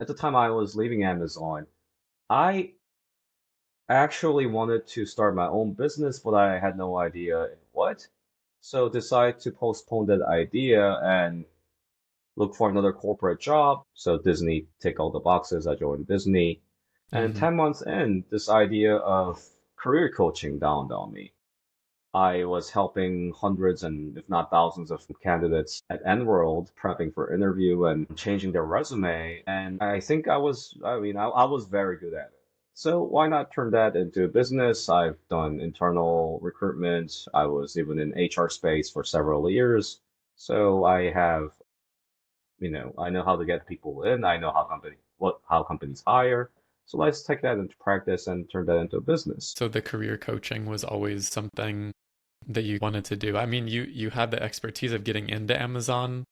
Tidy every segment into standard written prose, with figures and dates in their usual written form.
at the time I was leaving Amazon, I actually wanted to start my own business, but I had no idea in what. So decided to postpone that idea and look for another corporate job. So Disney tick all the boxes. I joined Disney. And Hmm. 10 months in, this idea of career coaching dawned on me. I was helping hundreds and if not thousands of candidates at Enworld prepping for interview and changing their resume. And I think I was very good at it. So why not turn that into a business? I've done internal recruitment. I was even in HR space for several years. So I know how to get people in. I know how companies hire. So let's take that into practice and turn that into a business. So the career coaching was always something that you wanted to do. I mean, you had the expertise of getting into Amazon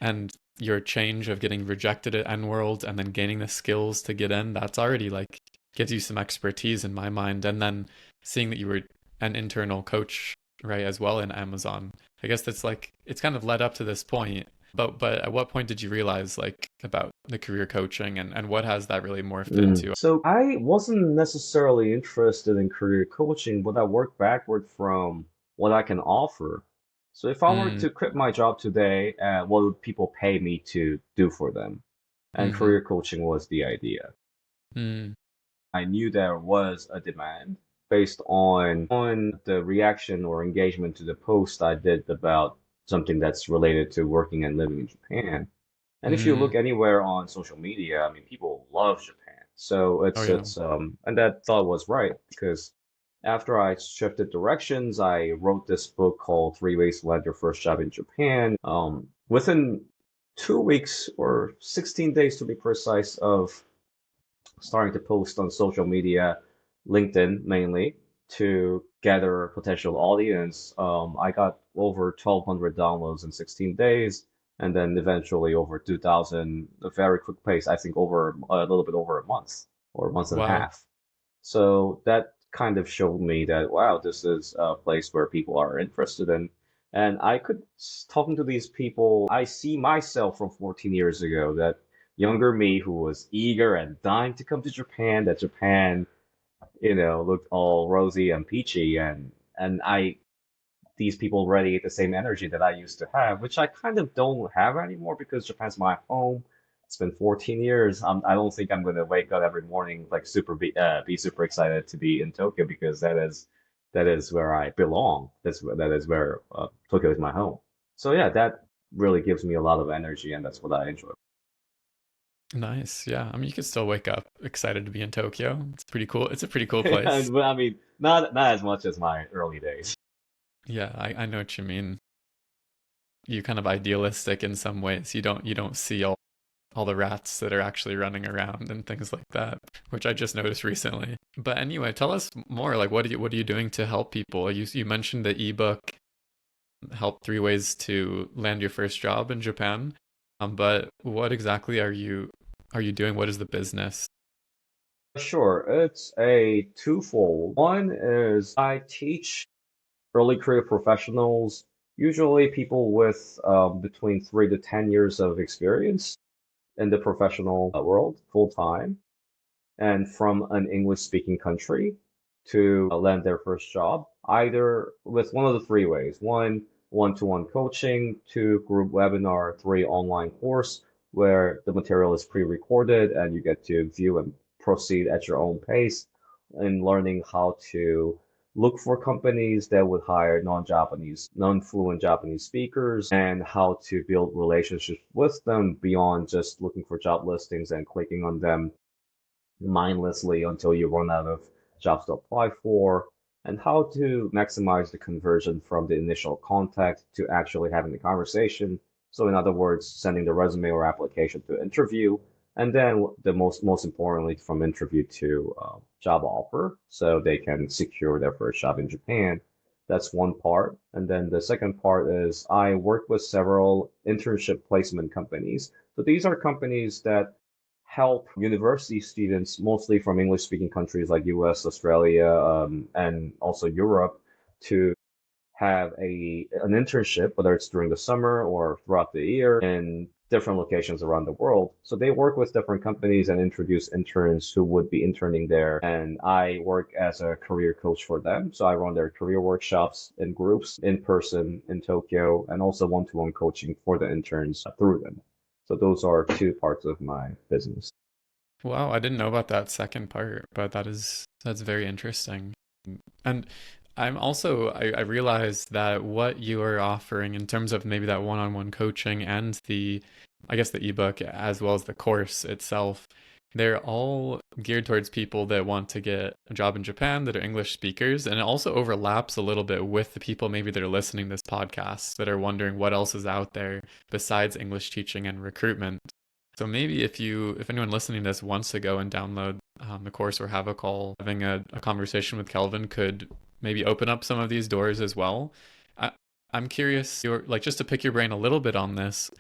and your change of getting rejected at N World and then gaining the skills to get in. That's already like gives you some expertise in my mind. And then seeing that you were an internal coach, right, as well in Amazon. I guess that's like it's kind of led up to this point. But at what point did you realize like about the career coaching and what has that really morphed into? So I wasn't necessarily interested in career coaching, but I worked backward from what I can offer. So if I were Mm, to quit my job today, what would people pay me to do for them? And mm-hmm, career coaching was the idea. mm, I knew there was a demand based on the reaction or engagement to the post I did about something that's related to working and living in Japan. And if you mm. look anywhere on social media, I mean, people love Japan. So Oh yeah. and that thought was right because after I shifted directions, I wrote this book called Three Ways to Land Your First Job in Japan. Within 2 weeks or 16 days to be precise of starting to post on social media, LinkedIn mainly, to gather a potential audience. I got over 1,200 downloads in 16 days, and then eventually over 2,000, a very quick pace, I think over a little bit over a month or a month and a Wow. half. So that kind of showed me that, wow, this is a place where people are interested in. And I could, talking to these people, I see myself from 14 years ago, that younger me who was eager and dying to come to Japan, that Japan, looked all rosy and peachy. And these people radiate the same energy that I used to have, which I kind of don't have anymore because Japan's my home. It's been 14 years. I don't think I'm gonna wake up every morning like be super excited to be in Tokyo because that is where I belong. That is where Tokyo is my home. So yeah, that really gives me a lot of energy, and that's what I enjoy. Nice. Yeah. I mean, you could still wake up excited to be in Tokyo. It's pretty cool. It's a pretty cool place. But I mean, not as much as my early days. Yeah, I know what you mean. You kind of idealistic in some ways. You don't see all the rats that are actually running around and things like that, which I just noticed recently. But anyway, tell us more. Like, what are you doing to help people? You mentioned the ebook, Help Three Ways to Land Your First Job in Japan. But what exactly are you doing? What is the business? Sure, it's a twofold. One is I teach early career professionals, usually people with between 3 to 10 years of experience in the professional world full time and from an English speaking country to land their first job, either with one of the three ways. One to one coaching, two, group webinar, three, online course where the material is pre recorded and you get to view and proceed at your own pace in learning how to look for companies that would hire non-fluent Japanese speakers and how to build relationships with them beyond just looking for job listings and clicking on them mindlessly until you run out of jobs to apply for, and how to maximize the conversion from the initial contact to actually having the conversation. So, in other words, sending the resume or application to interview, and then the most importantly, from interview to job offer, so they can secure their first job in Japan. That's one part. And then the second part is I work with several internship placement companies. So these are companies that help university students, mostly from English speaking countries like US, Australia, and also Europe, to have an internship, whether it's during the summer or throughout the year, in different locations around the world. So they work with different companies and introduce interns who would be interning there. And I work as a career coach for them. So I run their career workshops in groups, in person in Tokyo, and also one-to-one coaching for the interns through them. So those are two parts of my business. Wow, I didn't know about that second part, but that's very interesting. And I realized that what you are offering in terms of maybe that one-on-one coaching and I guess the ebook as well as the course itself, they're all geared towards people that want to get a job in Japan that are English speakers. And it also overlaps a little bit with the people maybe that are listening to this podcast that are wondering what else is out there besides English teaching and recruitment. So maybe if anyone listening to this wants to go and download the course or have a call, having a conversation with Kelvin could maybe open up some of these doors as well. I, I'm curious, like just to pick your brain a little bit on this,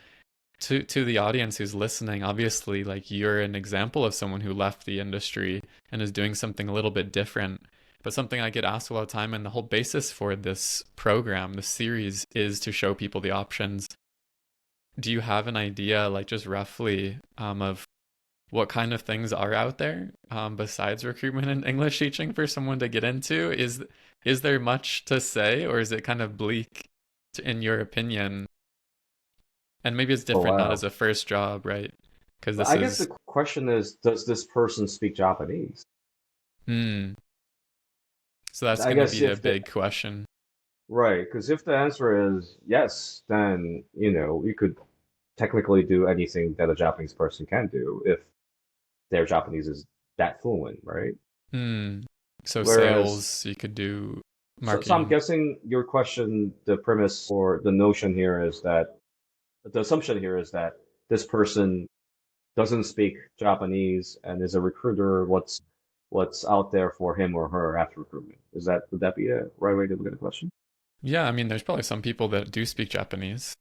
to the audience who's listening. Obviously, like you're an example of someone who left the industry and is doing something a little bit different. But something I get asked a lot of time, and the whole basis for this program, this series, is to show people the options. Do you have an idea, like just roughly, of what kind of things are out there besides recruitment and English teaching for someone to get into? Is there much to say, or is it kind of bleak, in your opinion? And maybe it's Oh, different not as wow. a first job, right? Because But this I guess is, the question is, does this person speak Japanese? hmm. So that's I going to guess be a if the big question. right, because if the answer is yes, then you could technically do anything that a Japanese person can do if their Japanese is that fluent, right? Hmm. So Whereas, sales, you could do so I'm marketing. guessing your question, the premise or the notion here is that the assumption here is that this person doesn't speak Japanese and is a recruiter. What's out there for him or her after recruitment? Would that be a right way to look at the question? Yeah, I mean, there's probably some people that do speak Japanese,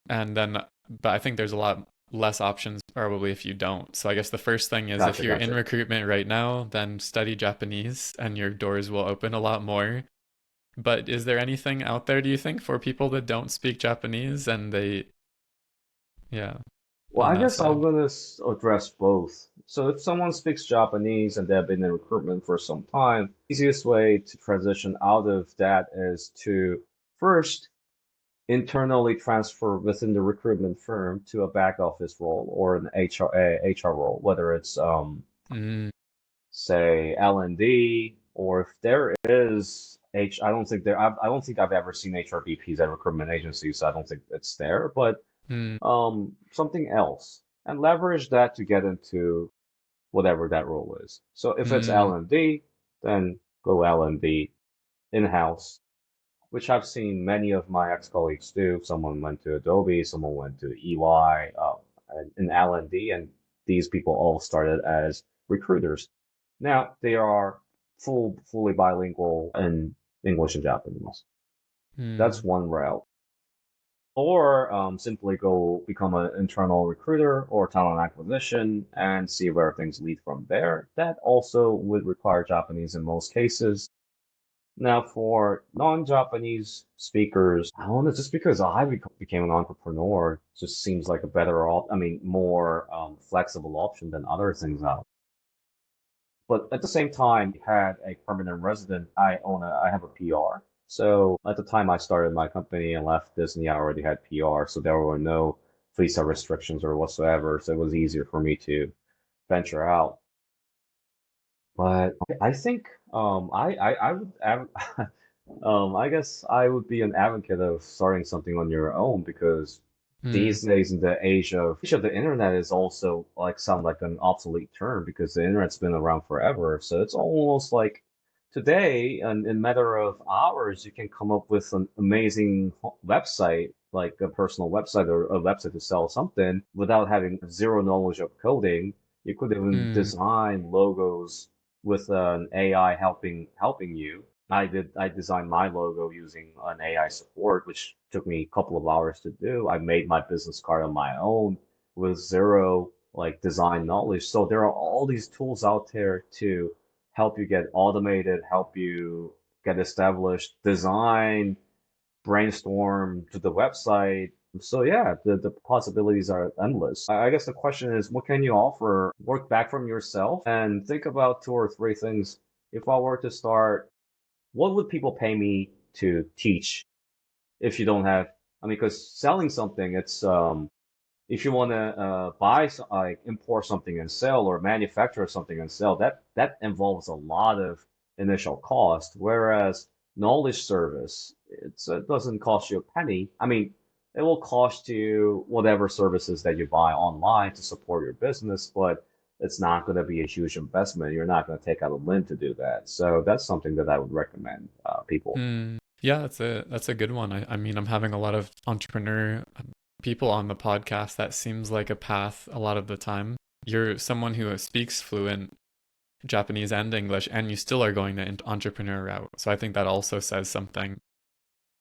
and then, but I think there's a lot less options probably if you don't. So I guess the first thing is if Gotcha, you're in gotcha. recruitment right now, then study Japanese and your doors will open a lot more. But is there anything out there, do you think, for people that don't speak Japanese and yeah, Well, on I that guess I'm side? gonna address both. So if someone speaks Japanese and they've been in recruitment for some time, easiest way to transition out of that is to first internally transfer within the recruitment firm to a back office role or an HR role, whether it's Mm, say L&D or if there is I don't think I don't think I've ever seen HRBPs at recruitment agencies, so I don't think it's there, but mm, something else and leverage that to get into whatever that role is. So if it's mm, L&D, then go L&D in-house, which I've seen many of my ex-colleagues do. Someone went to Adobe, someone went to EY, in L&D, and these people all started as recruiters. Now they are fully bilingual in English and Japanese. That's mm, one route. Or simply go become an internal recruiter or talent acquisition and see where things lead from there. That also would require Japanese in most cases. Now, for non-Japanese speakers, I don't know, just because became an entrepreneur, just seems like a better, I mean, more flexible option than other things out. But at the same time, had a permanent resident. I have a PR. So at the time I started my company and left Disney, I already had PR. So there were no visa restrictions or whatsoever. So it was easier for me to venture out. But I think I would I guess I would be an advocate of starting something on your own because mm, these days in the age of the internet is also like sound like an obsolete term because the internet's been around forever. So it's almost like today, in matter of hours, you can come up with an amazing website, like a personal website or a website to sell something without having zero knowledge of coding. You could even mm, design logos with an AI helping you. I designed my logo using an AI support, which took me a couple of hours to do. I made my business card on my own with zero like design knowledge. So there are all these tools out there to help you get automated, help you get established, design, brainstorm to the website. So yeah, the possibilities are endless. I guess the question is, what can you offer? Work back from yourself and think about two or three things. If I were to start, what would people pay me to teach if you don't have, I mean, because selling something, it's if you want to buy like import something and sell or manufacture something and sell, that involves a lot of initial cost. Whereas knowledge service, it doesn't cost you a penny. I mean, it will cost you whatever services that you buy online to support your business, but it's not going to be a huge investment. You're not going to take out a loan to do that. So that's something that I would recommend people. Yeah, that's a good one. I mean, I'm having a lot of entrepreneur people on the podcast. That seems like a path a lot of the time. You're someone who speaks fluent Japanese and English, and you still are going the entrepreneur route. So I think that also says something.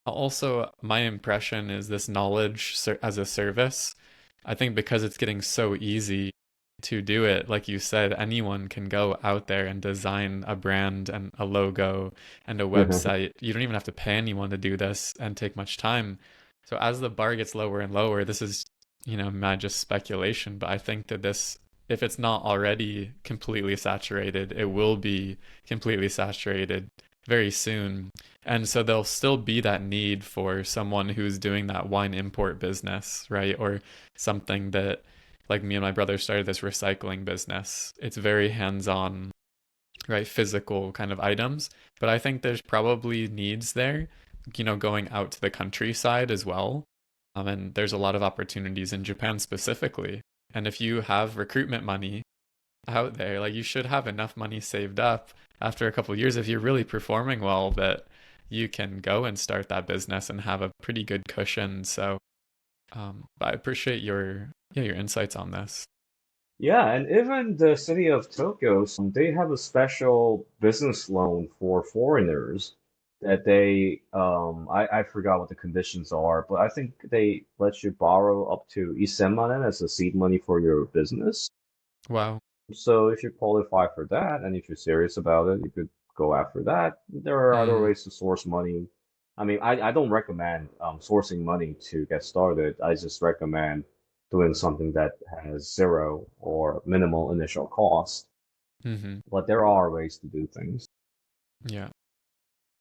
Also, my impression is this knowledge as a service. I think because it's getting so easy to do it, like you said, anyone can go out there and design a brand and a logo and a website. You don't even have to pay anyone to do this and take much time. So as the bar gets lower and lower, this is, my just speculation, but I think that this, if it's not already completely saturated, it will be completely saturated very soon. And so there'll still be that need for someone who's doing that wine import business, right? Or something that, like me and my brother started this recycling business. It's very hands-on, right? Physical kind of items. But I think there's probably needs there, going out to the countryside as well. And there's a lot of opportunities in Japan specifically. And if you have recruitment money out there, like you should have enough money saved up after a couple of years if you're really performing well that you can go and start that business and have a pretty good cushion. So I appreciate your insights on this. Yeah, and even the city of Tokyo, they have a special business loan for foreigners that I forgot what the conditions are, but I think they let you borrow up to 1000 yen as a seed money for your business. Wow. So if you qualify for that and if you're serious about it, you could go after that. There are other Hmm. ways to source money. I mean, I don't recommend sourcing money to get started. I just recommend doing something that has zero or minimal initial cost. Mm-hmm. But there are ways to do things. Yeah.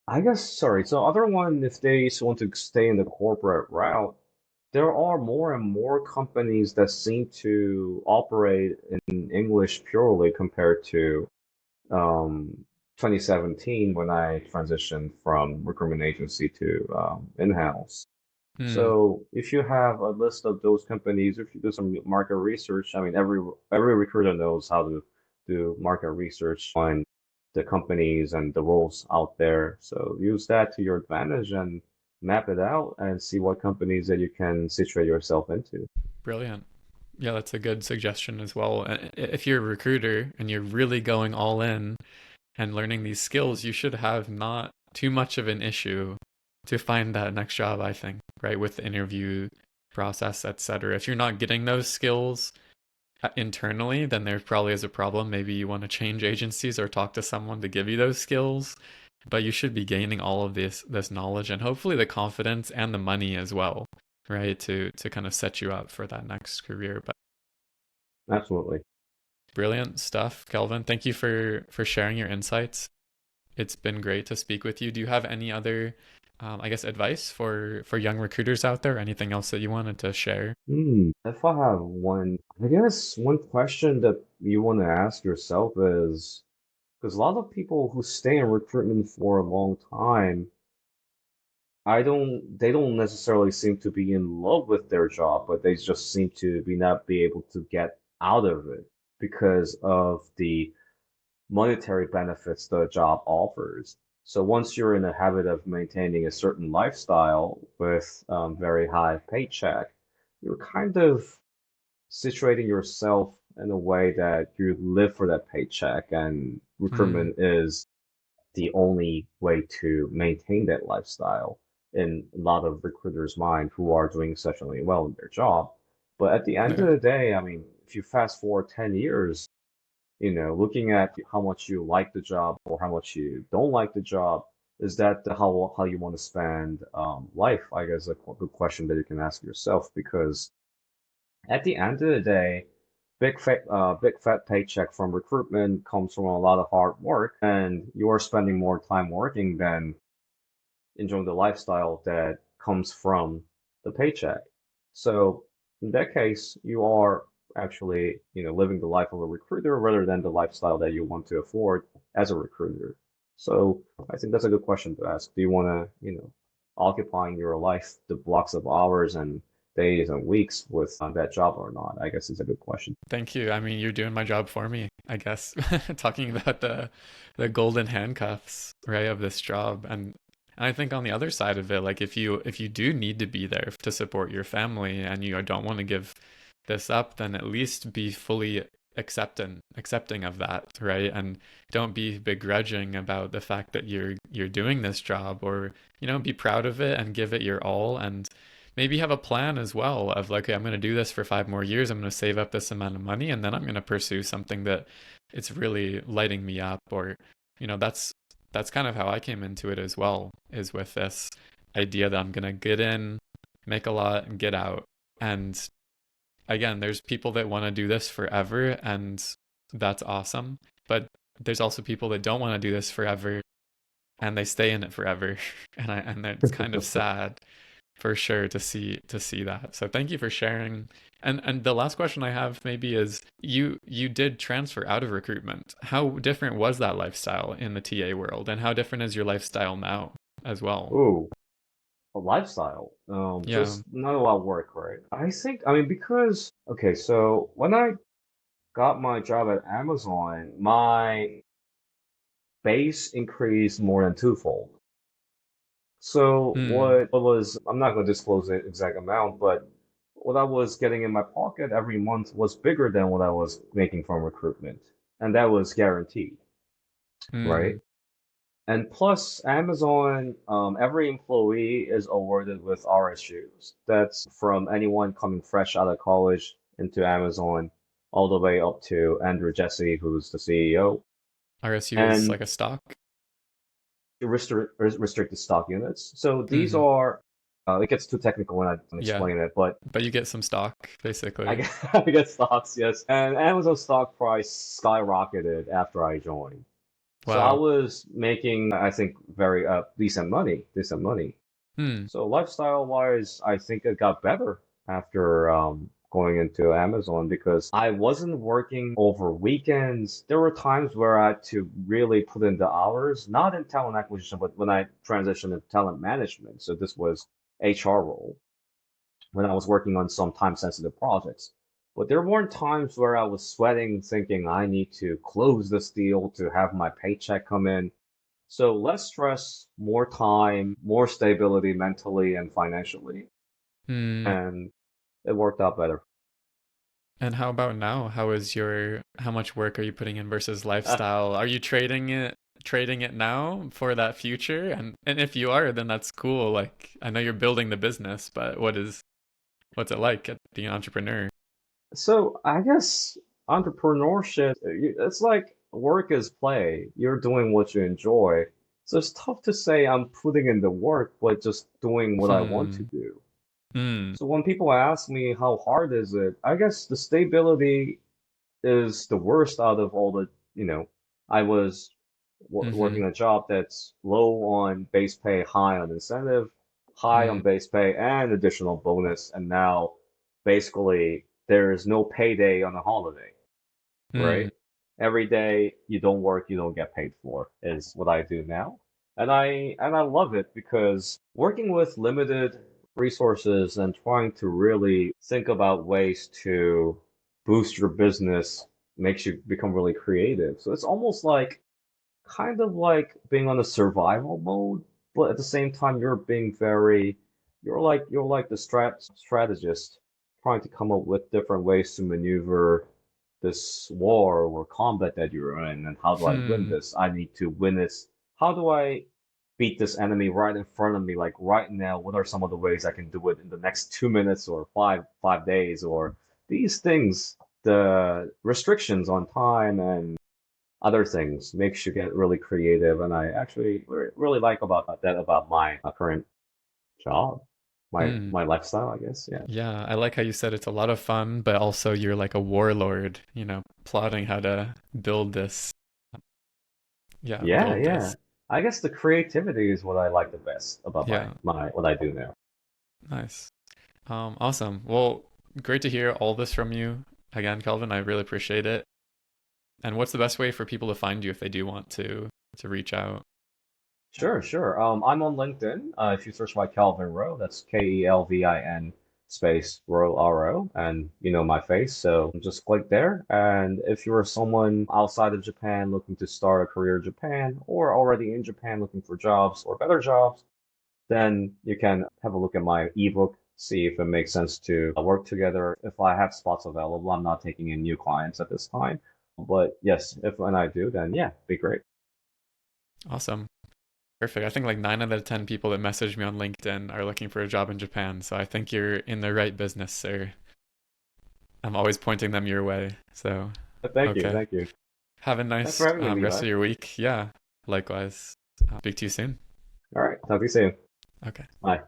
I guess, sorry. So other one, if they want to stay in the corporate route, there are more and more companies that seem to operate in English purely compared to 2017 when I transitioned from recruitment agency to in-house. Hmm. So if you have a list of those companies, if you do some market research, I mean, every recruiter knows how to do market research on the companies and the roles out there. So use that to your advantage and map it out and see what companies that you can situate yourself into. Brilliant. Yeah, that's a good suggestion as well. If you're a recruiter and you're really going all in and learning these skills, you should have not too much of an issue to find that next job, I think, right? With the interview process, etc. If you're not getting those skills internally, then there probably is a problem. Maybe you want to change agencies or talk to someone to give you those skills. But you should be gaining all of this knowledge and hopefully the confidence and the money as well, right? To kind of set you up for that next career. But Absolutely. brilliant stuff, Kelvin. Thank you for sharing your insights. It's been great to speak with you. Do you have any other, I guess, advice for young recruiters out there? Anything else that you wanted to share? If I have one, I guess one question that you want to ask yourself is, because a lot of people who stay in recruitment for a long time, they don't necessarily seem to be in love with their job, but they just seem to be not be able to get out of it because of the monetary benefits the job offers. So once you're in the habit of maintaining a certain lifestyle with very high paycheck, you're kind of situating yourself in a way that you live for that paycheck, and Hmm. recruitment is the only way to maintain that lifestyle in a lot of recruiters' mind who are doing exceptionally well in their job. But at the end of Yeah. the day, I mean, if you fast forward 10 years, looking at how much you like the job or how much you don't like the job is that how you want to spend life? I guess a good question that you can ask yourself because at the end of the day, big fat paycheck from recruitment comes from a lot of hard work, and you're spending more time working than enjoying the lifestyle that comes from the paycheck. So in that case, you are actually, living the life of a recruiter rather than the lifestyle that you want to afford as a recruiter. So I think that's a good question to ask. Do you want to, occupying your life the blocks of hours and days and weeks with that job or not? I guess it's a good question. Thank you. I mean, you're doing my job for me, I guess. Talking about the golden handcuffs, right, of this job. And I think on the other side of it, like if you do need to be there to support your family and you don't want to give this up, then at least be fully accepting of that, right? And don't be begrudging about the fact that you're doing this job, or be proud of it and give it your all, and maybe have a plan as well of like, okay, I'm going to do this for 5 more years. I'm going to save up this amount of money, and then I'm going to pursue something that it's really lighting me up. Or, that's kind of how I came into it as well, is with this idea that I'm going to get in, make a lot, and get out. And again, there's people that want to do this forever, and that's awesome. But there's also people that don't want to do this forever, and they stay in it forever. And it's kind of sad for sure to see that. So thank you for sharing. And the last question I have maybe is, you did transfer out of recruitment. How different was that lifestyle in the TA world, and how different is your lifestyle now as well? Ooh, a lifestyle. Yeah. Just not a lot of work, right? I mean, because, okay, so when I got my job at Amazon, my base increased more than twofold. So Hmm. what was, I'm not going to disclose the exact amount, but what I was getting in my pocket every month was bigger than what I was making from recruitment. And that was guaranteed, right? Hmm. And plus, Amazon, every employee is awarded with RSUs. That's from anyone coming fresh out of college into Amazon, all the way up to Andrew Jesse, who's the CEO. RSU is And like a stock. restricted stock units. So these Hmm. are, it gets too technical when I Yeah. explain it, but But you get some stock I basically. get, I get stocks, yes. And Amazon stock price skyrocketed after I joined. So I Wow. was making, I think, very decent money, decent money. Hmm. So lifestyle wise, I think it got better after going into Amazon because I wasn't working over weekends. There were times where I had to really put in the hours, not in talent acquisition, but when I transitioned to talent management. So this was HR role when I was working on some time sensitive projects. But there weren't times where I was sweating, thinking I need to close this deal to have my paycheck come in. So less stress, more time, more stability mentally and financially. Hmm. And it worked out better. And how about now? How much work are you putting in versus lifestyle? Are you trading it now for that future? And if you are, then that's cool. Like, I know you're building the business, but what's it like at being an entrepreneur? So I guess entrepreneurship, it's like work is play. You're doing what you enjoy. So it's tough to say I'm putting in the work, but just doing what I want to Hmm. do. Hmm. So when people ask me how hard is it, I guess the stability is the worst out of all the, I was Mm-hmm. working a job that's low on base pay, high on incentive, high on Hmm. base pay and additional bonus, and now basically there is no payday on a holiday, Hmm. right? Every day you don't work, you don't get paid for is what I do now. And I love it because working with limited resources and trying to really think about ways to boost your business makes you become really creative. So it's almost like kind of like being on a survival mode, but at the same time you're like the strategist trying to come up with different ways to maneuver this war or combat that you're in, and how do I win Hmm. this? I need to win this. How do I beat this enemy right in front of me, like right now? What are some of the ways I can do it in the next 2 minutes or five days or these things? The restrictions on time and other things, makes you get really creative. And I actually really like about that about my current job, Hmm. my lifestyle, I guess. Yeah. Yeah, I like how you said it's a lot of fun, but also you're like a warlord, plotting how to build this. Yeah, Yeah, build yeah. this. I guess the creativity is what I like the best about Yeah, my what I do now. nice. Awesome. Well, great to hear all this from you again, Kelvin. I really appreciate it. And what's the best way for people to find you if they do want to reach out? Sure, sure. I'm on LinkedIn. If you search by Kelvin Ro, that's Kelvin space Ro RO, and you know my face. So just click there. And if you're someone outside of Japan looking to start a career in Japan, or already in Japan looking for jobs or better jobs, then you can have a look at my ebook, see if it makes sense to work together. If I have spots available, I'm not taking in new clients at this time. But yes, if when I do, then yeah, be great. Awesome. Perfect. I think like 9 out of 10 people that message me on LinkedIn are looking for a job in Japan. So I think you're in the right business, sir. I'm always pointing them your way. So, Thank you, okay. thank you. Have a Thanks for nice having me, rest Levi. of your week. Yeah, likewise. Speak to you soon. All right, talk to you soon. Okay. Bye.